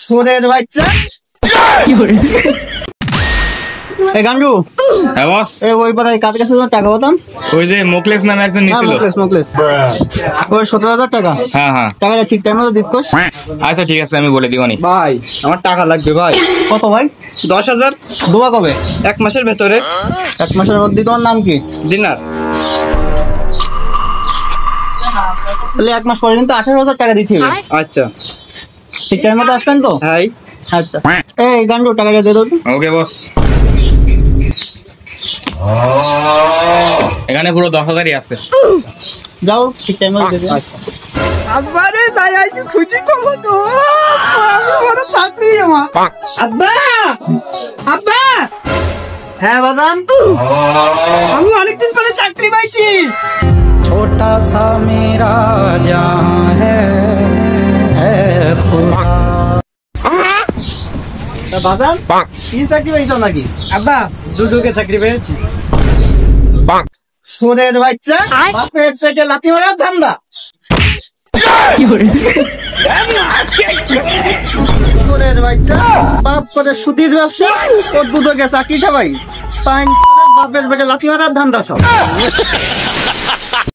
সুরের বাচ্চা। এই গাঙ্গু, হ্যাঁ বস। এই ওই পাড়ায় কার কাছে টাকা হতাম? ওই যে মোকলেস নামে একজন নিছিল। মোকলেস ওই 17,000 টাকা। হ্যাঁ হ্যাঁ, টাকাটা ঠিক টাইম মতো দিতকস। আচ্ছা ঠিক আছে, আমি বলে দিবানি। ভাই আমার টাকা লাগবে ভাই। কত ভাই? 10,000। দোয়া কবে? 1 মাসের ভেতরে। 1 মাসের মধ্যে। তোমার নাম কি? দিনার। তাহলে 1 মাস পরে কিন্তু 18,000 টাকা দিতে হবে। আচ্ছা ঠিক টাইম মতো আসবেন তো? ভাই। আচ্ছা, এই গাঙ্গু টাকাটা দিয়ে দাও তো। ওকে বস। এখানে পুরো 10,000ই আছে। যাও, ঠিক টাইম মতো দিয়ে দিও। আচ্ছা আব্বারে তাই আইছি খুশি করব তো। আমি বড় চাকরি আমার। আব্বা, আব্বা। হ্যাঁ বাজান, আমি অনেকদিন পরে চাকরি পাইছি। छोटा सा मेरा जहां है खुदा। বাজান, কি চাকরি পাইছো নাকি? আব্বা দুদুকে চাকরি পেয়েছি। সুরের বাচ্চা, বাপের পেটে লাথি মারার ধান্দা। সুরের বাচ্চা, বাপ করে সুতির ব্যবসা, ওর দুটোকে চাকরি খাওয়াই। বাপের পেটে লাথি মারার ধান্দা সব।